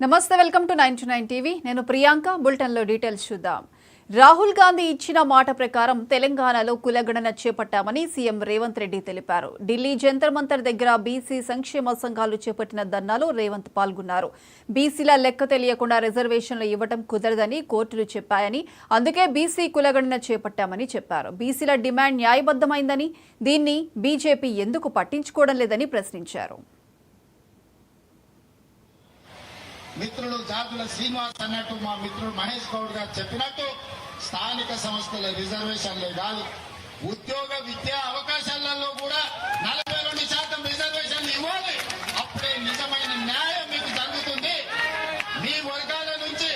నమస్తే, welcome to 929 TV. నేను ప్రియాంక. బులెటిన్లో డీటెయిల్స్ చూద్దాం. రాహుల్ గాంధీ ఇచ్చిన మాట ప్రకారం తెలంగాణలో కులగణన చేపట్టామని సీఎం రేవంత్ రెడ్డి తెలిపారు. ఢిల్లీ జంతర్ మంతర్ దగ్గర బీసీ సంక్షేమ సంఘాలు చేపట్టిన ధర్నాలో రేవంత్ పాల్గొన్నారు. బీసీల లెక్క తెలియకుండా రిజర్వేషన్లు ఇవ్వడం కుదరదని కోర్టులు చెప్పాయని, అందుకే బీసీ కులగణన చేపట్టామని చెప్పారు. బీసీల డిమాండ్ న్యాయబద్ధమైందని, దీన్ని బీజేపీ ఎందుకు పట్టించుకోవడం లేదని ప్రశ్నించారు. మిత్రులు జాతుల శ్రీనివాస్ అన్నట్టు మా మిత్రుడు మహేష్ గౌడ్ గారు చెప్పినట్టు స్థానిక సంస్థల రిజర్వేషన్లే కాదు, ఉద్యోగ విద్యా అవకాశాలలో కూడా 42% రిజర్వేషన్లు ఇవ్వాలి. అప్పుడే నిజమైన న్యాయం మీకు జరుగుతుంది. మీ వర్గాల నుంచి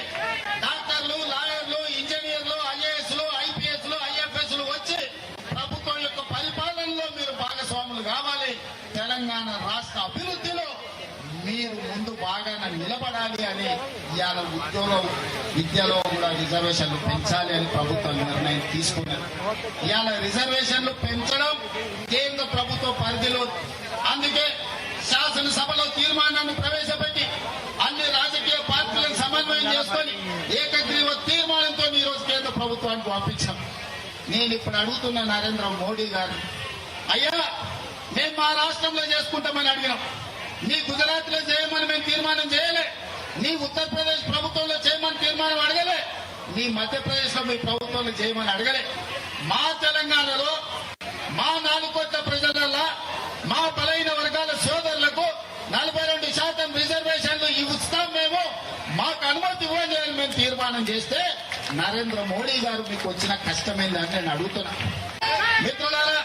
డాక్టర్లు, లాయర్లు, ఇంజనీర్లు, ఐఏఎస్లు, ఐపీఎస్లు, ఐఎఫ్ఎస్లు వచ్చి ప్రభుత్వం యొక్క పరిపాలనలో మీరు భాగస్వాములు కావాలి. తెలంగాణ రాష్ట్ర అభివృద్ధిలో మీరు ముందు బాగా నిలబడాలి అని ఇవాళ ఉద్యోగం విద్యలో కూడా రిజర్వేషన్లు పెంచాలి అని ప్రభుత్వం నిర్ణయం తీసుకున్నారు. ఇవాళ రిజర్వేషన్లు పెంచడం కేంద్ర ప్రభుత్వ పరిధిలో, అందుకే శాసనసభలో తీర్మానాన్ని ప్రవేశపెట్టి అన్ని రాజకీయ పార్టీలను సమన్వయం చేసుకొని ఏకగ్రీవ తీర్మానంతో ఈ రోజు కేంద్ర ప్రభుత్వానికి పంపించాం. నేను ఇప్పుడు అడుగుతున్న నరేంద్ర మోడీ గారు, అయ్యా మేము మా రాష్ట్రంలో చేసుకుంటామని అడిగినాం. నీ గుజరాత్ లో చేయమని మేము తీర్మానం చేయలే, నీ ఉత్తరప్రదేశ్ ప్రభుత్వంలో చేయమని తీర్మానం అడగలే, నీ మధ్యప్రదేశ్ లో మీ ప్రభుత్వంలో చేయమని అడగలే. మా తెలంగాణలో మా 4 కోట్ల ప్రజలలో మా బలైన వర్గాల సోదరులకు 42% రిజర్వేషన్లు ఇస్తాం, మేము మాకు అనుమతి ఇవ్వండి అని మేము తీర్మానం చేస్తే నరేంద్ర మోడీ గారు మీకు వచ్చిన కష్టమైందని నేను అడుగుతున్నా. మిత్రులారా,